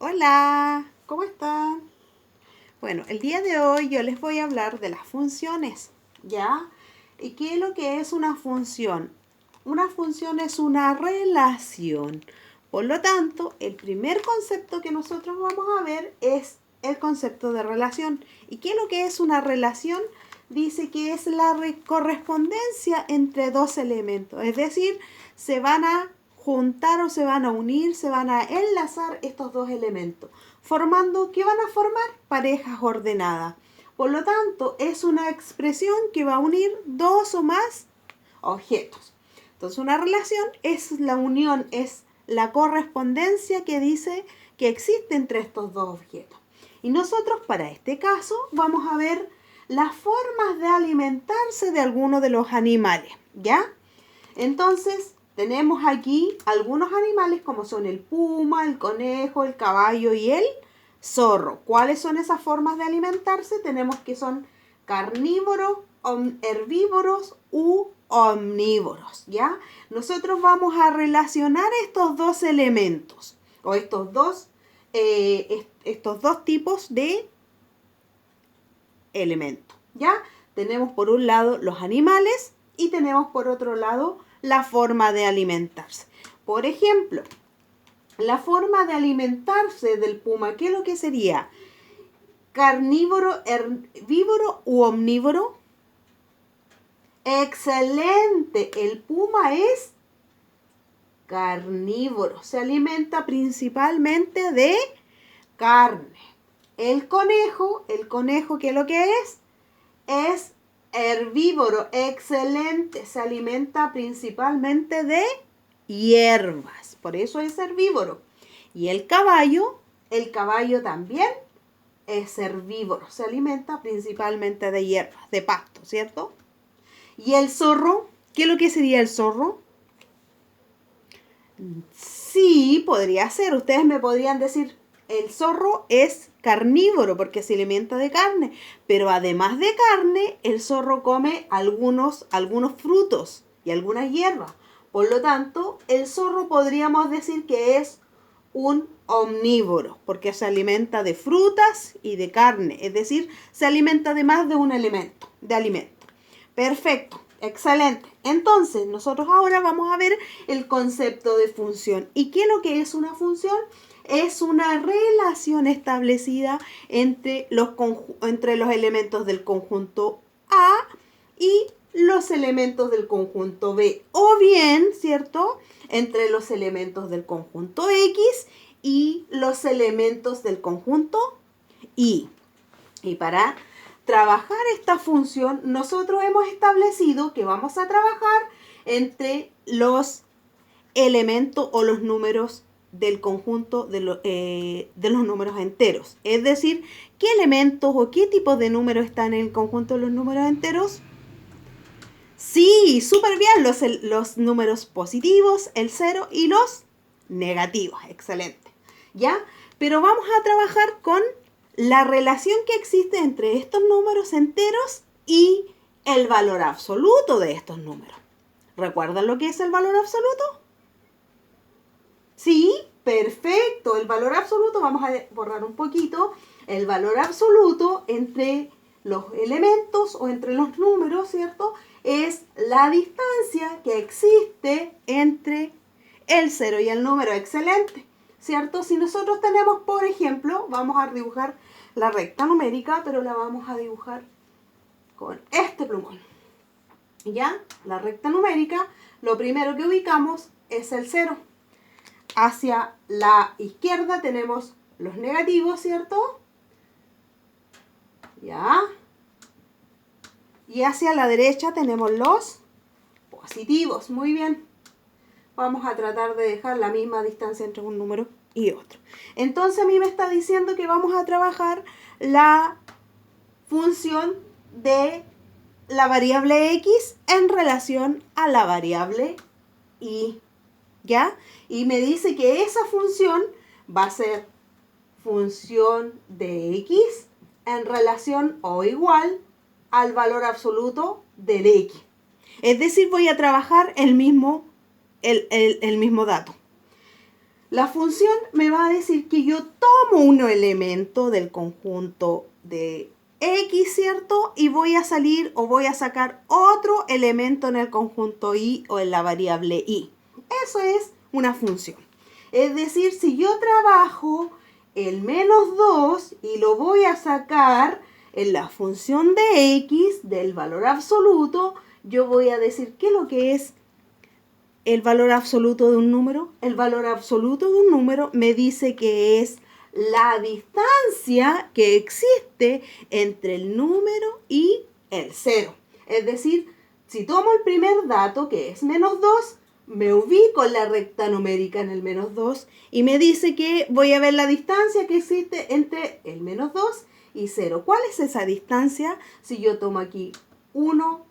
Hola, ¿cómo están? Bueno, el día de hoy yo les voy a hablar de las funciones, ¿ya? ¿Y qué es lo que es una función? Una función es una relación. Por lo tanto, el primer concepto que nosotros vamos a ver es el concepto de relación. ¿Y qué es lo que es una relación? Dice que es la correspondencia entre dos elementos, es decir, se van a juntar o se van a unir, se van a enlazar estos dos elementos, formando, ¿qué van a formar? Parejas ordenadas. Por lo tanto, es una expresión que va a unir dos o más objetos. Entonces, una relación es la unión, es la correspondencia que dice que existe entre estos dos objetos. Y nosotros, para este caso, vamos a ver las formas de alimentarse de alguno de los animales, ¿ya? Entonces, tenemos aquí algunos animales como son el puma, el conejo, el caballo y el zorro. ¿Cuáles son esas formas de alimentarse? Tenemos que son carnívoros, herbívoros u omnívoros, ¿ya? Nosotros vamos a relacionar estos dos elementos o estos dos tipos de elementos, ¿ya? Tenemos por un lado los animales y tenemos por otro lado la forma de alimentarse. Por ejemplo, la forma de alimentarse del puma, ¿qué es lo que sería? ¿Carnívoro, herbívoro u omnívoro? Excelente, el puma es carnívoro, se alimenta principalmente de carne. El conejo, ¿qué es lo que es? Es herbívoro, excelente, se alimenta principalmente de hierbas, por eso es herbívoro. Y el caballo también es herbívoro, se alimenta principalmente de hierbas, de pasto, ¿cierto? Y el zorro, ¿qué es lo que sería el zorro? Sí, podría ser, ustedes me podrían decir, el zorro es carnívoro porque se alimenta de carne, pero además de carne, el zorro come algunos frutos y algunas hierbas. Por lo tanto, el zorro podríamos decir que es un omnívoro porque se alimenta de frutas y de carne, es decir, se alimenta de más de un alimento. Perfecto, excelente. Entonces, nosotros ahora vamos a ver el concepto de función. ¿Y qué es lo que es una función? Es una relación establecida entre los elementos del conjunto A y los elementos del conjunto B. O bien, ¿cierto? Entre los elementos del conjunto X y los elementos del conjunto Y. Y para trabajar esta función, nosotros hemos establecido que vamos a trabajar entre los elementos o los números del conjunto de los números enteros. Es decir, ¿qué elementos o qué tipos de números están en el conjunto de los números enteros? Sí, súper bien, los números positivos, el 0 y los negativos. Excelente. ¿Ya? Pero vamos a trabajar con la relación que existe entre estos números enteros y el valor absoluto de estos números. ¿Recuerdan lo que es el valor absoluto? Sí, perfecto. El valor absoluto, vamos a borrar un poquito, el valor absoluto entre los elementos o entre los números, ¿cierto? Es la distancia que existe entre el 0 y el número. Excelente, ¿cierto? Si nosotros tenemos, por ejemplo, vamos a dibujar la recta numérica, pero la vamos a dibujar con este plumón. ¿Ya? La recta numérica, lo primero que ubicamos es el 0. Hacia la izquierda tenemos los negativos, ¿cierto? ¿Ya? Y hacia la derecha tenemos los positivos. Muy bien. Vamos a tratar de dejar la misma distancia entre un número y otro. Entonces a mí me está diciendo que vamos a trabajar la función de la variable x en relación a la variable y. ¿Ya? Y me dice que esa función va a ser función de x en relación o igual al valor absoluto del x. Es decir, voy a trabajar el mismo dato. La función me va a decir que yo tomo un elemento del conjunto de X, ¿cierto? Y voy a salir o voy a sacar otro elemento en el conjunto Y o en la variable Y. Eso es una función. Es decir, si yo trabajo el menos 2 y lo voy a sacar en la función de X del valor absoluto, yo voy a decir qué es lo que es el valor absoluto de un número. El valor absoluto de un número me dice que es la distancia que existe entre el número y el 0. Es decir, si tomo el primer dato, que es menos 2, me ubico en la recta numérica en el menos 2 y me dice que voy a ver la distancia que existe entre el menos 2 y 0. ¿Cuál es esa distancia? Si yo tomo aquí 1,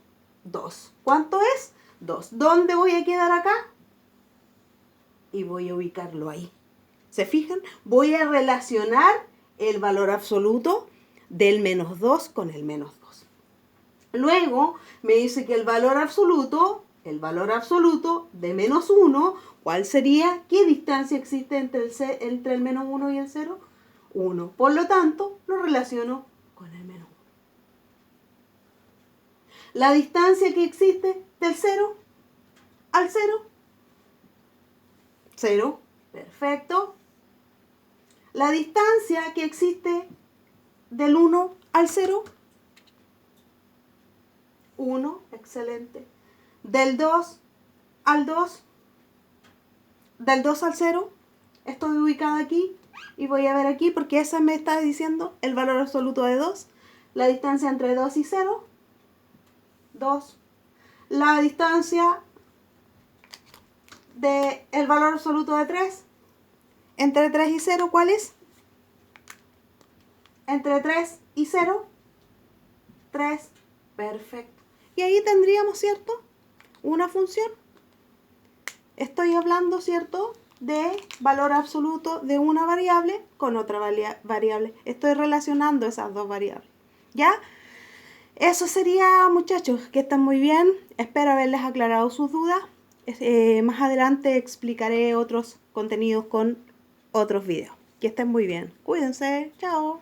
2. ¿Cuánto es? 2. ¿Dónde voy a quedar acá? Y voy a ubicarlo ahí. ¿Se fijan? Voy a relacionar el valor absoluto del menos 2 con el menos 2. Luego me dice que el valor absoluto de menos 1, ¿cuál sería? ¿Qué distancia existe entre el menos 1 y el 0? 1. Por lo tanto, lo relaciono con el menos 1. La distancia que existe del 0 al 0. 0. Perfecto. La distancia que existe del 1 al 0. 1. Excelente. Del 2 al 2. Del 2 al 0. Estoy ubicada aquí. Y voy a ver aquí porque esa me está diciendo el valor absoluto de 2. La distancia entre 2 y 0. 2. La distancia del valor absoluto de 3. Entre 3 y 0, ¿cuál es? Entre 3 y 0. 3. Perfecto. Y ahí tendríamos, ¿cierto? Una función. Estoy hablando, ¿cierto? De valor absoluto de una variable con otra variable. Estoy relacionando esas dos variables. ¿Ya? Eso sería, muchachos, que están muy bien. Espero haberles aclarado sus dudas. Más adelante explicaré otros contenidos con otros videos. Que estén muy bien. Cuídense. Chao.